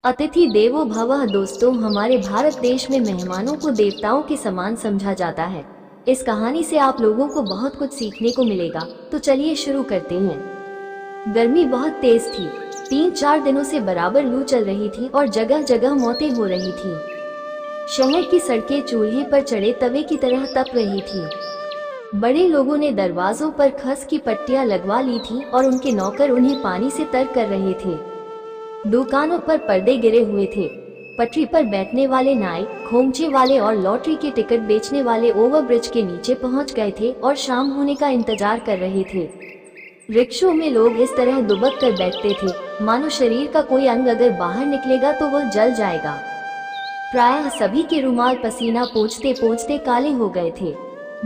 अतिथि देवो भवः। दोस्तों, हमारे भारत देश में मेहमानों को देवताओं के समान समझा जाता है। इस कहानी से आप लोगों को बहुत कुछ सीखने को मिलेगा, तो चलिए शुरू करते हैं। गर्मी बहुत तेज थी। 3-4 दिनों से बराबर लू चल रही थी और जगह जगह मौतें हो रही थी। शहर की सड़कें चूल्हे पर चढ़े तवे की तरह तप रही थी। बड़े लोगों ने दरवाजों पर खस की पट्टियां लगवा ली थी और उनके नौकर उन्हें पानी से तर कर रहे थे। दुकानों पर पर्दे गिरे हुए थे। पटरी पर बैठने वाले नाई, खोमचे वाले और लॉटरी के टिकट बेचने वाले ओवरब्रिज के नीचे पहुंच गए थे और शाम होने का इंतजार कर रहे थे। रिक्शों में लोग इस तरह दुबक कर बैठते थे मानो शरीर का कोई अंग अगर बाहर निकलेगा तो वह जल जाएगा। प्रायः सभी के रुमाल पसीना पोंछते पोंछते काले हो गए थे।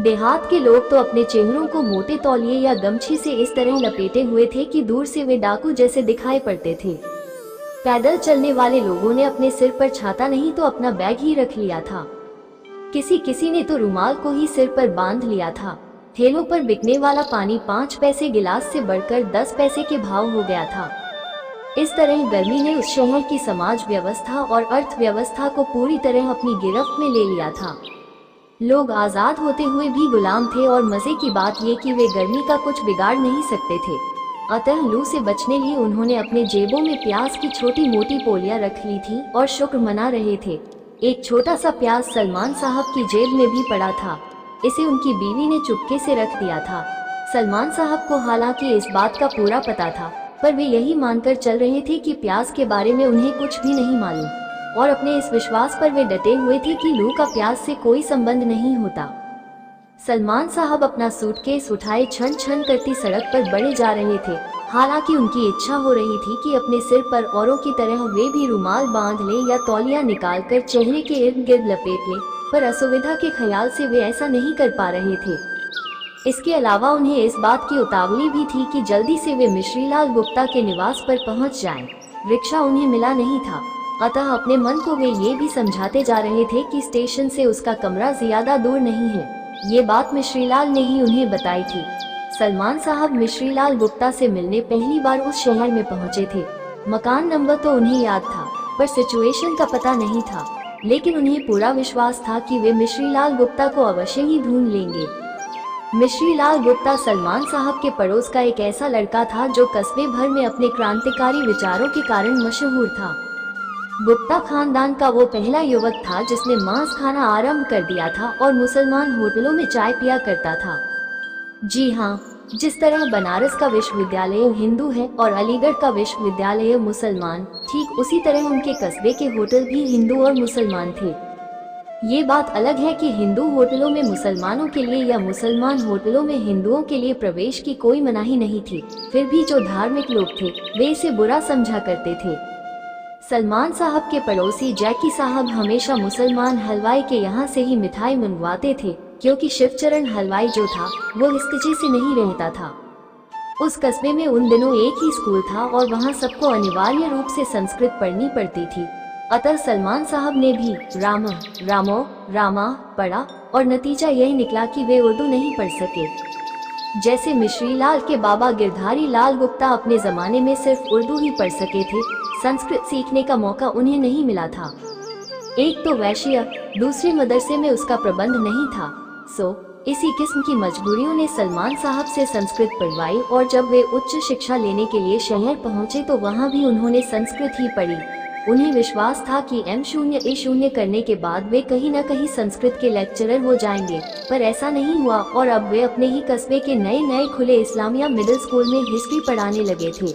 देहात के लोग तो अपने चेहरों को मोटे तौलिए या गमछे से इस तरह लपेटे हुए थे कि दूर से वे डाकू जैसे दिखाई पड़ते थे। पैदल चलने वाले लोगों ने अपने सिर पर छाता नहीं तो अपना बैग ही रख लिया था। किसी किसी ने तो रुमाल को ही सिर पर बांध लिया था। ठेलों पर बिकने वाला पानी 5 पैसे गिलास से बढ़कर 10 पैसे के भाव हो गया था। इस तरह गर्मी ने उस शहर की समाज व्यवस्था और अर्थव्यवस्था को पूरी तरह अपनी गिरफ्त में ले लिया था। लोग आजाद होते हुए भी गुलाम थे और मजे की बात ये कि वे गर्मी का कुछ बिगाड़ नहीं सकते थे। अतः लू से बचने लिए उन्होंने अपने जेबों में प्याज की छोटी मोटी पोलियां रख ली थी और शुक्र मना रहे थे। एक छोटा सा प्याज सलमान साहब की जेब में भी पड़ा था। इसे उनकी बीवी ने चुपके से रख दिया था। सलमान साहब को हालांकि इस बात का पूरा पता था, पर वे यही मानकर चल रहे थे कि प्याज के बारे में उन्हें कुछ भी नहीं मालूम और अपने इस विश्वास पर वे डटे हुए थे कि लू का प्याज से कोई संबंध नहीं होता। सलमान साहब अपना सूटकेस उठाए छन छन करती सड़क पर बढ़े जा रहे थे। हालांकि उनकी इच्छा हो रही थी कि अपने सिर पर औरों की तरह वे भी रुमाल बांध ले या तौलिया निकालकर चेहरे के इर्द गिर्द लपेट ले, पर असुविधा के ख्याल से वे ऐसा नहीं कर पा रहे थे। इसके अलावा उन्हें इस बात की उतावली भी थी कि जल्दी से वे मिश्रीलाल गुप्ता के निवास पर पहुंच जाएं। रिक्शा उन्हें मिला नहीं था, अतः अपने मन को वे ये भी समझाते जा रहे थे कि स्टेशन से उसका कमरा ज्यादा दूर नहीं है। ये बात मिश्रीलाल ने ही उन्हें बताई थी। सलमान साहब मिश्रीलाल गुप्ता से मिलने पहली बार उस शहर में पहुंचे थे। मकान नंबर तो उन्हें याद था, पर सिचुएशन का पता नहीं था। लेकिन उन्हें पूरा विश्वास था कि वे मिश्रीलाल गुप्ता को अवश्य ही ढूंढ लेंगे। मिश्रीलाल गुप्ता सलमान साहब के पड़ोस का एक ऐसा लड़का था जो कस्बे भर में अपने क्रांतिकारी विचारों के कारण मशहूर था। गुप्ता खानदान का वो पहला युवक था जिसने मांस खाना आरंभ कर दिया था और मुसलमान होटलों में चाय पिया करता था। जी हाँ, जिस तरह बनारस का विश्वविद्यालय हिंदू है और अलीगढ़ का विश्वविद्यालय मुसलमान, ठीक उसी तरह उनके कस्बे के होटल भी हिंदू और मुसलमान थे। ये बात अलग है कि हिंदू होटलों में मुसलमानों के लिए या मुसलमान होटलों में हिंदुओं के लिए प्रवेश की कोई मनाही नहीं थी। फिर भी जो धार्मिक लोग थे वे इसे बुरा समझा करते थे। सलमान साहब के पड़ोसी जैकी साहब हमेशा मुसलमान हलवाई के यहाँ से ही मिठाई मंगवाते थे, क्योंकि शिवचरण हलवाई जो था वो हिचकिची से नहीं रहता था। उस कस्बे में उन दिनों एक ही स्कूल था और वहाँ सबको अनिवार्य रूप से संस्कृत पढ़नी पड़ती थी। अतः सलमान साहब ने भी रामा पढ़ा और नतीजा यही निकला कि वे उर्दू नहीं पढ़ सके। जैसे मिश्रीलाल के बाबा गिरधारी लाल गुप्ता अपने जमाने में सिर्फ उर्दू ही पढ़ सके थे, संस्कृत सीखने का मौका उन्हें नहीं मिला था। एक तो वैश्य, दूसरे मदरसे में उसका प्रबंध नहीं था। इसी किस्म की मजबूरियों ने सलमान साहब से संस्कृत पढ़वाई और जब वे उच्च शिक्षा लेने के लिए शहर पहुंचे तो वहां भी उन्होंने संस्कृत ही पढ़ी। उन्हें विश्वास था कि M0 A0 करने के बाद वे कहीं न कहीं संस्कृत के लेक्चरर हो जाएंगे, पर ऐसा नहीं हुआ और अब वे अपने ही कस्बे के नए खुले इस्लामिया मिडिल स्कूल में हिस्ट्री पढ़ाने लगे थे।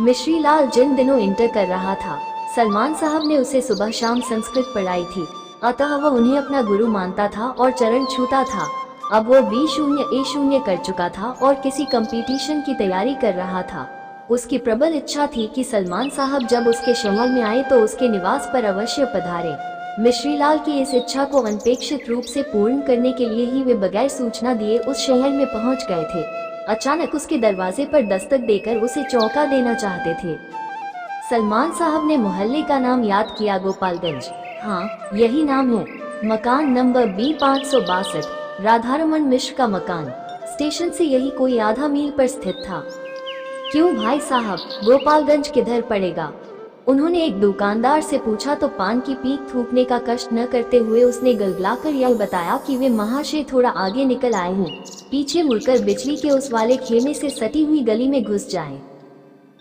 मिश्रीलाल जिन दिनों इंटर कर रहा था, सलमान साहब ने उसे सुबह शाम संस्कृत पढ़ाई थी, अतः वह उन्हें अपना गुरु मानता था और चरण छूता था। अब वो B0 A0 कर चुका था और किसी कंपटीशन की तैयारी कर रहा था। उसकी प्रबल इच्छा थी कि सलमान साहब जब उसके शहर में आए तो उसके निवास पर अवश्य पधारे। मिश्रीलाल की इस इच्छा को अनपेक्षित रूप से पूर्ण करने के लिए ही वे बगैर सूचना दिए उस शहर में पहुंच गए थे। अचानक उसके दरवाजे पर दस्तक देकर उसे चौंका देना चाहते थे। सलमान साहब ने मोहल्ले का नाम याद किया, गोपालगंज। हाँ, यही नाम है। मकान नंबर B562, राधारमण मिश्र का मकान। स्टेशन से यही कोई आधा मील पर स्थित था। क्यों भाई साहब, गोपालगंज किधर पड़ेगा? उन्होंने एक दुकानदार से पूछा तो पान की पीक थूकने का कष्ट न करते हुए उसने गलगलाकर यह बताया कि वे महाशय थोड़ा आगे निकल आए हैं, पीछे मुड़कर बिजली के उस वाले खेमे से सटी हुई गली में घुस जाएं।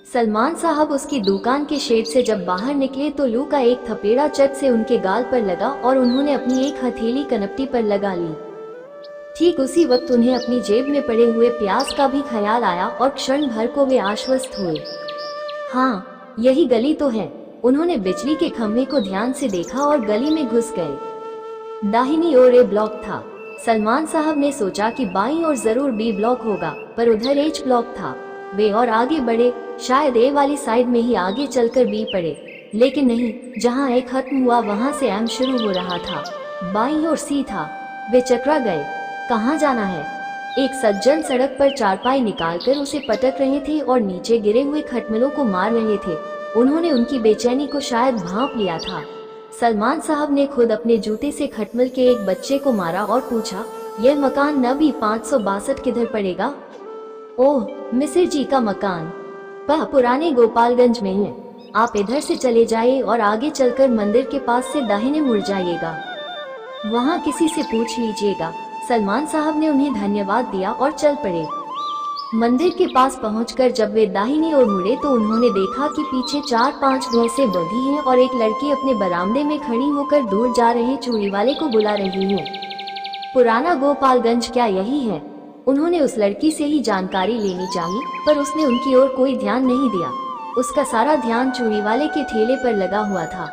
सलमान साहब उसकी दुकान के शेड से जब बाहर निकले तो लू का एक थपेड़ा चट से उनके गाल पर लगा और उन्होंने अपनी एक हथेली कनपटी पर लगा ली। ठीक उसी वक्त उन्हें अपनी जेब में पड़े हुए प्याज का भी ख्याल आया और क्षण भर को वे आश्वस्त हुए। हाँ, यही गली तो है। उन्होंने बिजली के खंभे को ध्यान से देखा और गली में घुस गए। दाहिनी ओर ए ब्लॉक था। सलमान साहब ने सोचा कि बाईं ओर जरूर बी ब्लॉक होगा, पर उधर एच ब्लॉक था। वे और आगे बढ़े, शायद ए वाली साइड में ही आगे चलकर बी पड़े, लेकिन नहीं, जहां ए खत्म हुआ वहां से एम शुरू हो रहा था। बाईं ओर सी था। वे चकरा गए। कहाँ जाना है? एक सज्जन सड़क पर चारपाई निकालकर उसे पटक रहे थे और नीचे गिरे हुए खटमलों को मार रहे थे। उन्होंने उनकी बेचैनी को शायद भांप लिया था। सलमान साहब ने खुद अपने जूते से खटमल के एक बच्चे को मारा और पूछा, यह मकान न भी 562 किधर पड़ेगा? ओह, मिसिर जी का मकान वह पुराने गोपालगंज में है। आप इधर से चले जाइए और आगे चलकर मंदिर के पास से दाहिने मुड़ जाइएगा। वहाँ किसी से पूछ लीजिएगा। सलमान साहब ने उन्हें धन्यवाद दिया और चल पड़े। मंदिर के पास पहुंचकर जब वे दाहिनी ओर मुड़े तो उन्होंने देखा कि पीछे 4-5 भैंसें बंधी हैं और एक लड़की अपने बरामदे में खड़ी होकर दूर जा रहे चूड़ी वाले को बुला रही है। पुराना गोपालगंज क्या यही है? उन्होंने उस लड़की से ही जानकारी लेनी चाहिए, पर उसने उनकी ओर कोई ध्यान नहीं दिया। उसका सारा ध्यान चूड़ी वाले के ठेले पर लगा हुआ था।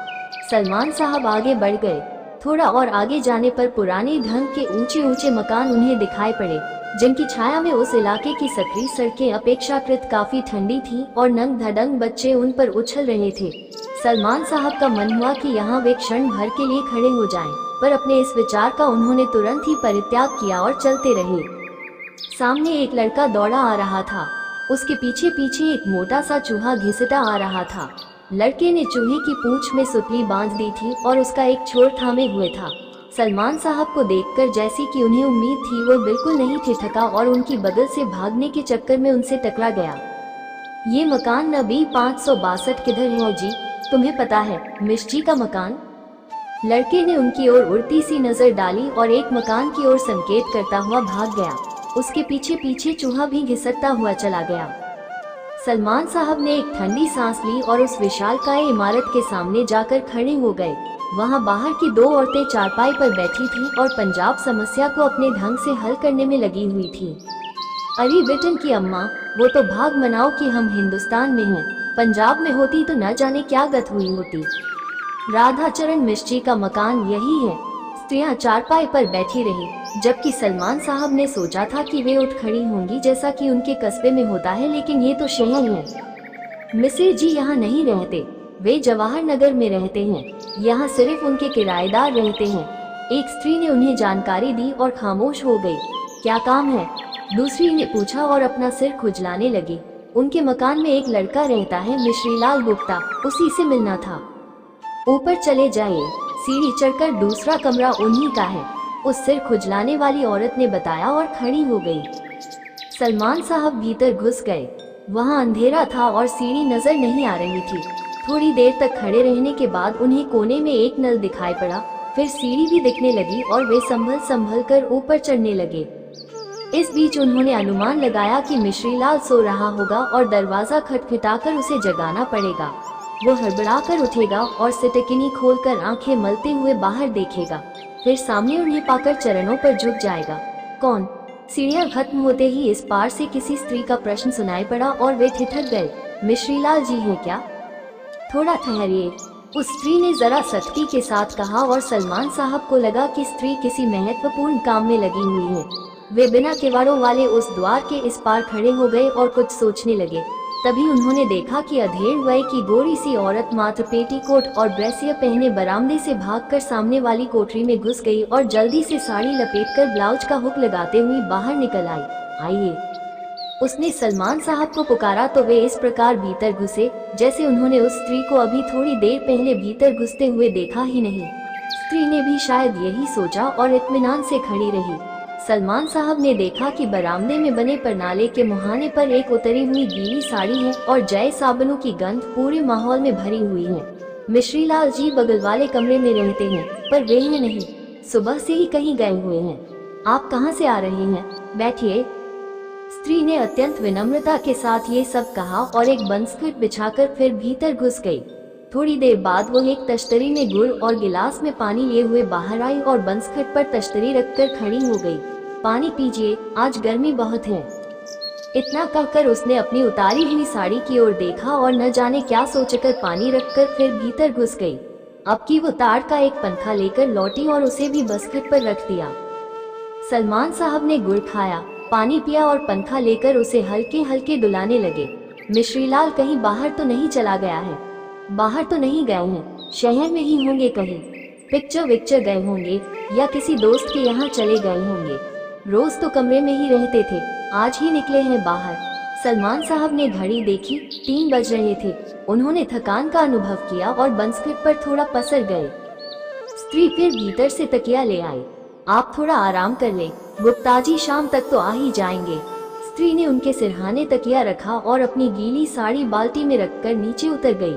सलमान साहब आगे बढ़ गए। थोड़ा और आगे जाने पर पुराने ढंग के ऊंचे ऊंचे मकान उन्हें दिखाई पड़े, जिनकी छाया में उस इलाके की सकरी सड़कें अपेक्षाकृत काफी ठंडी थीं और नंग धड़ंग बच्चे उन पर उछल रहे थे। सलमान साहब का मन हुआ कि यहाँ वे क्षण भर के लिए खड़े हो जाएं, पर अपने इस विचार का उन्होंने तुरंत ही परित्याग किया और चलते रहे। सामने एक लड़का दौड़ा आ रहा था। उसके पीछे पीछे एक मोटा सा चूहा घिसटा आ रहा था। लड़के ने चूहे की पूंछ में सुतली बांध दी थी और उसका एक छोर थामे हुए था। सलमान साहब को देखकर जैसी कि उन्हें उम्मीद थी वो बिल्कुल नहीं ठिठका और उनकी बगल से भागने के चक्कर में उनसे टकरा गया। ये मकान नबी 562 किधर है जी? तुम्हें पता है मिश्र जी का मकान? लड़के ने उनकी ओर उड़ती सी नजर डाली और एक मकान की ओर संकेत करता हुआ भाग गया। उसके पीछे पीछे चूहा भी घिसटता हुआ चला गया। सलमान साहब ने एक ठंडी सांस ली और उस विशालकाय इमारत के सामने जाकर खड़े हो गए। वहां बाहर की 2 औरतें चारपाई पर बैठी थीं और पंजाब समस्या को अपने ढंग से हल करने में लगी हुई थीं। अरे बेटन की अम्मा, वो तो भाग मनाओ कि हम हिंदुस्तान में हैं। पंजाब में होती तो न जाने क्या गत हुई होती। राधाचरण मिश्र जी का मकान यही है। स्त्रियां चारपाई पर बैठी रही, जबकि सलमान साहब ने सोचा था कि वे उठ खड़ी होंगी जैसा कि उनके कस्बे में होता है, लेकिन ये तो शहर है। मिसिर जी यहाँ नहीं रहते, वे जवाहर नगर में रहते हैं। यहाँ सिर्फ उनके किराएदार रहते हैं। एक स्त्री ने उन्हें जानकारी दी और खामोश हो गई। क्या काम है? दूसरी ने पूछा और अपना सिर खुजलाने लगी। उनके मकान में एक लड़का रहता है, मिश्रीलाल गुप्ता, उसी से मिलना था। ऊपर चले जाइए, सीढ़ी चढ़कर दूसरा कमरा उन्हीं का है, उस सिर खुजलाने वाली औरत ने बताया और खड़ी हो गई। सलमान साहब भीतर घुस गए। वहाँ अंधेरा था और सीढ़ी नजर नहीं आ रही थी। थोड़ी देर तक खड़े रहने के बाद उन्हें कोने में एक नल दिखाई पड़ा, फिर सीढ़ी भी दिखने लगी और वे संभल कर ऊपर चढ़ने लगे। इस बीच उन्होंने अनुमान लगाया कि मिश्रीलाल सो रहा होगा और दरवाजा खटखटाकर उसे जगाना पड़ेगा। वो हड़बड़ाकर उठेगा और सिटकिनी खोलकर आंखें मलते हुए बाहर देखेगा, फिर सामने उन्हें पाकर चरणों पर झुक जाएगा। कौन? सीढ़ियां खत्म होते ही इस पार से किसी स्त्री का प्रश्न सुनाई पड़ा और वे ठिठक गए। मिश्रीलाल जी हैं क्या? थोड़ा ठहरिए, उस स्त्री ने जरा सख्ती के साथ कहा और सलमान साहब को लगा कि स्त्री किसी महत्वपूर्ण काम में लगी हुई है। वे बिना किवाड़ों वाले उस द्वार के इस पार खड़े हो गए और कुछ सोचने लगे। तभी उन्होंने देखा कि अधेड़ वय की गोरी सी औरत मात्र पेटीकोट और ब्रेसियर पहने बरामदे से भागकर सामने वाली कोठरी में घुस गई और जल्दी से साड़ी लपेटकर ब्लाउज का हुक लगाते हुए बाहर निकल आई। आइए, उसने सलमान साहब को पुकारा तो वे इस प्रकार भीतर घुसे जैसे उन्होंने उस स्त्री को अभी थोड़ी देर पहले भीतर घुसते हुए देखा ही नहीं। स्त्री ने भी शायद यही सोचा और इत्मीनान से खड़ी रही। सलमान साहब ने देखा कि बरामदे में बने परनाले के मुहाने पर एक उतरी हुई गीली साड़ी है और जय साबुनों की गंध पूरे माहौल में भरी हुई है। मिश्री लाल जी बगल वाले कमरे में रहते हैं, पर वे हैं नहीं, सुबह से ही कहीं गए हुए हैं। आप कहाँ से आ रहे हैं? बैठिए। स्त्री ने अत्यंत विनम्रता के साथ ये सब कहा और एक बंसखट बिछाकर फिर भीतर घुस गई। थोड़ी देर बाद वो एक तश्तरी में गुड़ और गिलास में पानी लिए हुए बाहर आई और बंसखट पर तश्तरी रखकर खड़ी हो गई। पानी पीजिए, आज गर्मी बहुत है। इतना कहकर उसने अपनी उतारी हुई साड़ी की ओर देखा और न जाने क्या सोचकर पानी रखकर फिर भीतर घुस गई। अब की वो ताड़ का एक पंखा लेकर लौटी और उसे भी बंसखट पर रख दिया। सलमान साहब ने गुड़ खाया, पानी पिया और पंखा लेकर उसे हल्के हल्के डुलाने लगे। मिश्रीलाल कहीं बाहर तो नहीं चला गया है? बाहर तो नहीं गए हैं, शहर में ही होंगे, कहीं पिक्चर विक्चर गए होंगे या किसी दोस्त के यहाँ चले गए होंगे। रोज तो कमरे में ही रहते थे, आज ही निकले हैं बाहर। सलमान साहब ने घड़ी देखी, 3 बज रहे थे। उन्होंने थकान का अनुभव किया और बंसखट पर थोड़ा पसर गए। स्त्री फिर भीतर से तकिया ले आई। आप थोड़ा आराम कर ले, गुप्ता जी शाम तक तो आ ही जाएंगे। स्त्री ने उनके सिरहाने तकिया रखा और अपनी गीली साड़ी बाल्टी में रखकर नीचे उतर गई।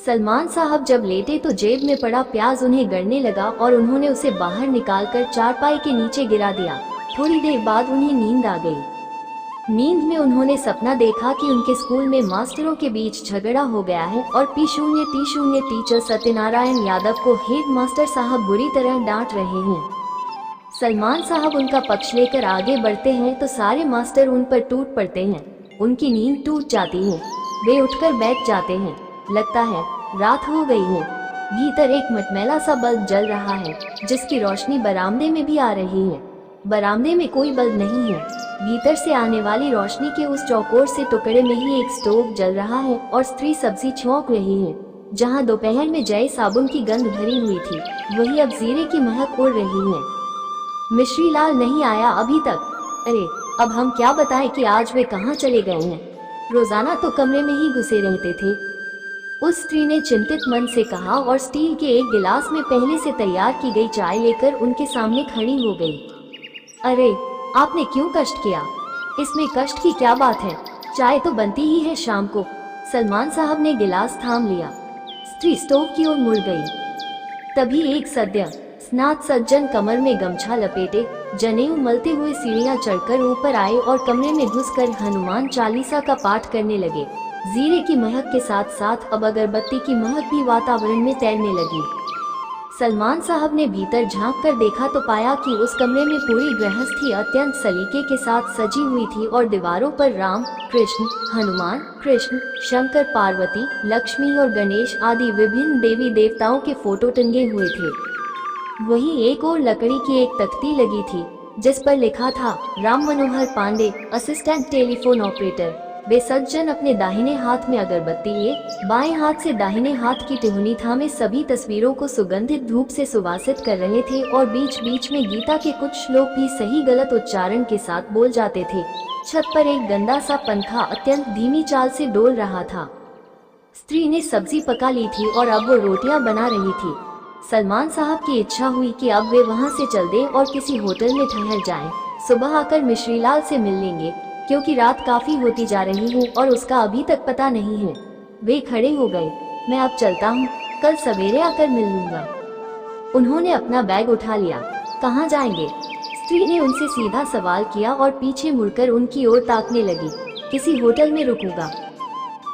सलमान साहब जब लेटे तो जेब में पड़ा प्याज उन्हें गड़ने लगा और उन्होंने उसे बाहर निकालकर चारपाई के नीचे गिरा दिया। थोड़ी देर बाद उन्हें नींद आ गई। नींद में उन्होंने सपना देखा कि उनके स्कूल में मास्टरों के बीच झगड़ा हो गया है और P0T0 टीचर सत्यनारायण यादव को हेड मास्टर साहब बुरी तरह डांट रहे हैं। सलमान साहब उनका पक्ष लेकर आगे बढ़ते हैं तो सारे मास्टर उन पर टूट पड़ते हैं। उनकी नींद टूट जाती है, वे उठकर बैठ जाते हैं। लगता है रात हो गई है। भीतर एक मटमैला सा बल्ब जल रहा है जिसकी रोशनी बरामदे में भी आ रही है। बरामदे में कोई बल्ब नहीं है। भीतर से आने वाली रोशनी के उस चौकोर से टुकड़े में ही एक स्टोव जल रहा है और स्त्री सब्जी छौंक रही है। जहां दोपहर में जय साबुन की गंध भरी हुई थी, वही अब जीरे की महक उड़ रही है। मिश्री लाल नहीं आया अभी तक। अरे अब हम क्या बताएं कि आज वे कहाँ चले गए हैं। रोजाना तो कमरे में ही घुसे रहते थे, उस स्त्री ने चिंतित मन से कहा और स्टील के एक गिलास में पहले से तैयार की गई चाय लेकर उनके सामने खड़ी हो गई। अरे आपने क्यों कष्ट किया? इसमें कष्ट की क्या बात है, चाय तो बनती ही है शाम को। सलमान साहब ने गिलास थाम लिया। स्त्री स्टोव की ओर मुड़ गई। तभी एक सद्य स्नात सज्जन कमर में गमछा लपेटे जनेऊ मलते हुए सीढ़ियां चढ़कर ऊपर आए और कमरे में घुसकर हनुमान चालीसा का पाठ करने लगे। जीरे की महक के साथ साथ अब अगरबत्ती की महक भी वातावरण में तैरने लगी। सलमान साहब ने भीतर झांक कर देखा तो पाया कि उस कमरे में पूरी गृहस्थी अत्यंत सलीके के साथ सजी हुई थी और दीवारों पर राम, कृष्ण, हनुमान, कृष्ण, शंकर, पार्वती, लक्ष्मी और गणेश आदि विभिन्न देवी देवताओं के फोटो टंगे हुए थे। वहीं एक और लकड़ी की एक तख्ती लगी थी जिस पर लिखा था Ram Manohar Pandey, assistant telephone operator. वे सज्जन अपने दाहिने हाथ में अगरबत्ती लिए, बाएं हाथ से दाहिने हाथ की टिहुनी थामे सभी तस्वीरों को सुगंधित धूप से सुवासित कर रहे थे और बीच बीच में गीता के कुछ श्लोक भी सही गलत उच्चारण के साथ बोल जाते थे। छत पर एक गंदा सा पंखा अत्यंत धीमी चाल से डोल रहा था। स्त्री ने सब्जी पका ली थी और अब वो रोटियां बना रही थी। सलमान साहब की इच्छा हुई कि अब वे वहां से चल दें और किसी होटल में ठहर जाएं। सुबह आकर मिश्रीलाल से मिल लेंगे क्योंकि रात काफी होती जा रही है और उसका अभी तक पता नहीं है। वे खड़े हो गए। मैं अब चलता हूँ, कल सवेरे आकर मिल लूंगा। उन्होंने अपना बैग उठा लिया। कहाँ जाएंगे? स्त्री ने उनसे सीधा सवाल किया और पीछे मुड़कर उनकी ओर ताकने लगी। किसी होटल में रुकूंगा।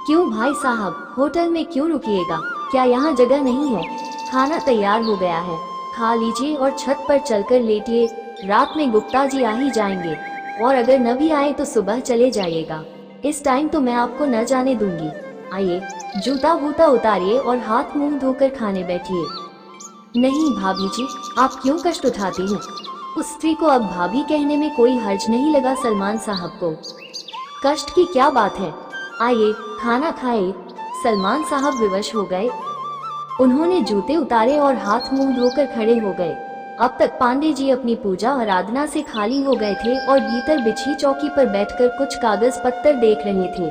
क्यों भाई साहब, होटल में क्यों रुकिएगा? क्या यहाँ जगह नहीं है? खाना तैयार हो गया है, खा लीजिए और छत पर चलकर लेटिए। रात में गुप्ता जी आ ही जाएंगे और अगर न भी आए तो सुबह चले जाइएगा। इस टाइम तो मैं आपको न जाने दूंगी। आइए, जूता बूता उतारिए और हाथ मुंह धोकर खाने बैठिए। नहीं भाभी जी, आप क्यों कष्ट उठाती हैं? उस स्त्री को अब भाभी कहने में कोई हर्ज नहीं लगा। सलमान साहब को कष्ट की क्या बात है? आइए खाना खाए। सलमान साहब विवश हो गए। उन्होंने जूते उतारे और हाथ मुंह धोकर खड़े हो गए। अब तक पांडे जी अपनी पूजा आराधना से खाली हो गए थे और भीतर बिछी चौकी पर बैठकर कुछ कागज पत्तर देख रहे थे।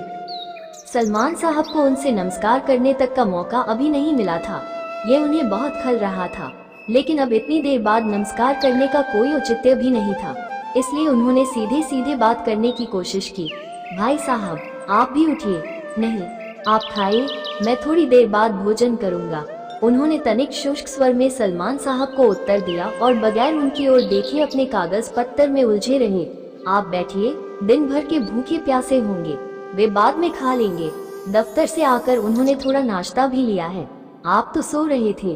सलमान साहब को उनसे नमस्कार करने तक का मौका अभी नहीं मिला था। ये उन्हें बहुत खल रहा था। लेकिन अब इतनी देर बाद नमस्कार करने का कोई औचित्य भी नहीं था, इसलिए उन्होंने सीधे सीधे बात करने की कोशिश की। भाई साहब, आप भी उठिए। नहीं, आप खाइए, मैं थोड़ी देर बाद भोजन करूंगा, उन्होंने तनिक शुष्क स्वर में सलमान साहब को उत्तर दिया और बगैर उनकी ओर देखे अपने कागज पत्तर में उलझे रहे। आप बैठिए, दिन भर के भूखे प्यासे होंगे, वे बाद में खा लेंगे। दफ्तर से आकर उन्होंने थोड़ा नाश्ता भी लिया है, आप तो सो रहे थे।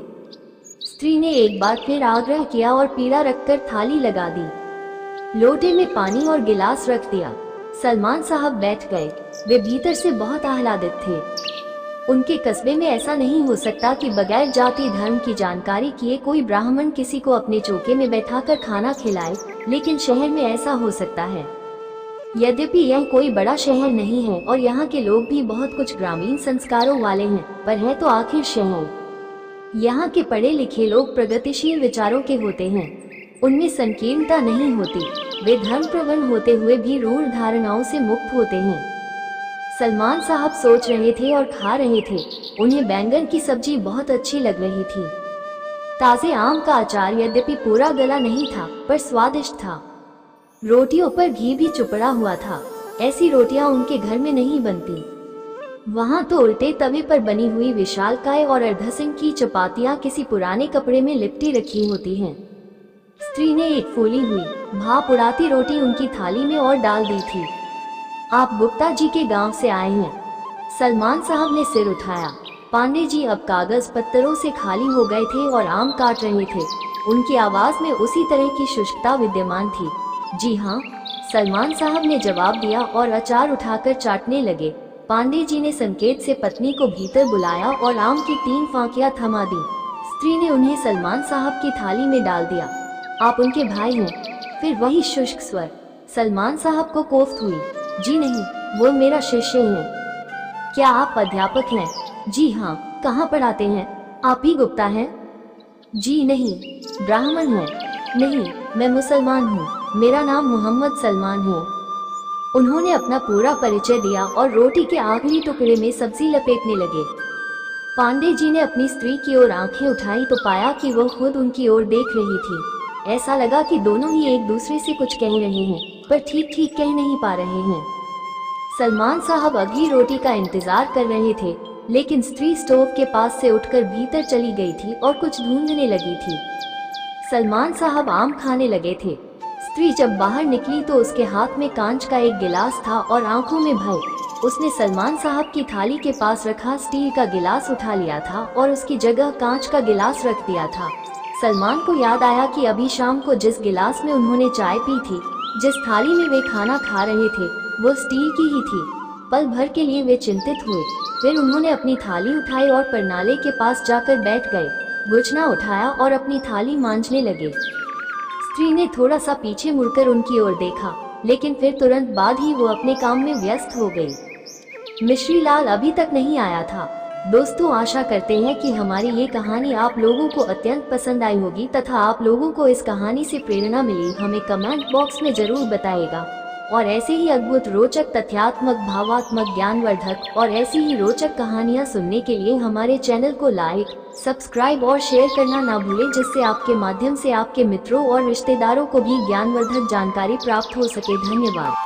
स्त्री ने एक बार फिर आग्रह किया और पीड़ा रखकर थाली लगा दी। लोटे में पानी और गिलास रख दिया। सलमान साहब बैठ गए। वे भीतर से बहुत आह्लादित थे। उनके कस्बे में ऐसा नहीं हो सकता कि बगैर जाति धर्म की जानकारी किए कोई ब्राह्मण किसी को अपने चौके में बैठाकर खाना खिलाए, लेकिन शहर में ऐसा हो सकता है। यद्यपि यह कोई बड़ा शहर नहीं है और यहाँ के लोग भी बहुत कुछ ग्रामीण संस्कारों वाले हैं, पर है तो आखिर शहर। यहाँ के पढ़े लिखे लोग प्रगतिशील विचारों के होते हैं, उनमें संकीर्णता नहीं होती, वे धर्म प्रवण होते हुए भी रूढ़ धारणाओं से मुक्त होते हैं। सलमान साहब सोच रहे थे और खा रहे थे। उन्हें बैंगन की सब्जी बहुत अच्छी लग रही थी। ताजे आम का अचार यद्यपि पूरा गला नहीं था, पर स्वादिष्ट था। रोटियों पर घी भी चुपड़ा हुआ था। ऐसी रोटियां उनके घर में नहीं बनती। वहां तो उल्टे तवे पर बनी हुई विशालकाय और अर्धसिंह की चपातियां किसी पुराने कपड़े में लिपटी रखी होती हैं। स्त्री ने एक फूली हुई भाप उड़ाती रोटी उनकी थाली में और डाल दी थी। आप गुप्ता जी के गांव से आए हैं? सलमान साहब ने सिर उठाया। पांडे जी अब कागज पत्तरों से खाली हो गए थे और आम काट रहे थे। उनकी आवाज में उसी तरह की शुष्कता विद्यमान थी। जी हाँ, सलमान साहब ने जवाब दिया और अचार उठाकर चाटने लगे। पांडे जी ने संकेत से पत्नी को भीतर बुलाया और आम की 3 फांकियां थमा दी। स्त्री ने उन्हें सलमान साहब की थाली में डाल दिया। आप उनके भाई हैं? फिर वही शुष्क स्वर। सलमान साहब को कोफ्त हुई। जी नहीं, वो मेरा शिष्य है। क्या आप अध्यापक हैं? जी हाँ। कहाँ पढ़ाते हैं? आप ही गुप्ता हैं? जी नहीं। ब्राह्मण हैं? नहीं, मैं मुसलमान हूँ, मेरा नाम मोहम्मद सलमान है। उन्होंने अपना पूरा परिचय दिया और रोटी के आखिरी टुकड़े में सब्जी लपेटने लगे। पांडे जी ने अपनी स्त्री की ओर आंखें उठाई तो पाया कि वह खुद उनकी ओर देख रही थी। ऐसा लगा कि दोनों ही एक दूसरे से कुछ कह रहे हैं, पर ठीक ठीक कह नहीं पा रहे हैं। सलमान साहब अगली रोटी का इंतजार कर रहे थे, लेकिन स्त्री स्टोव के पास से उठकर भीतर चली गई थी और कुछ ढूंढने लगी थी। सलमान साहब आम खाने लगे थे। स्त्री जब बाहर निकली तो उसके हाथ में कांच का एक गिलास था और आंखों में भय। उसने सलमान साहब की थाली के पास रखा स्टील का गिलास उठा लिया था और उसकी जगह कांच का गिलास रख दिया था। सलमान को याद आया कि अभी शाम को जिस गिलास में उन्होंने चाय पी थी, जिस थाली में वे खाना खा रहे थे, वो स्टील की ही थी। पल भर के लिए वे चिंतित हुए। फिर उन्होंने अपनी थाली उठाई और परनाले के पास जाकर बैठ गए। गुच्छना उठाया और अपनी थाली मांजने लगे। स्त्री ने थोड़ा सा पीछे मुड़कर उनकी ओर देखा, लेकिन फिर तुरंत बाद ही वो अपने काम में व्यस्त हो गई। मिश्री लाल अभी तक नहीं आया था। दोस्तों, आशा करते हैं कि हमारी ये कहानी आप लोगों को अत्यंत पसंद आई होगी तथा आप लोगों को इस कहानी से प्रेरणा मिली हमें कमेंट बॉक्स में जरूर बताइएगा। और ऐसे ही अद्भुत, रोचक, तथ्यात्मक, भावात्मक, ज्ञानवर्धक और ऐसी ही रोचक कहानियां सुनने के लिए हमारे चैनल को लाइक, सब्सक्राइब और शेयर करना ना भूलें, जिससे आपके माध्यम से आपके मित्रों और रिश्तेदारों को भी ज्ञानवर्धक जानकारी प्राप्त हो सके। धन्यवाद।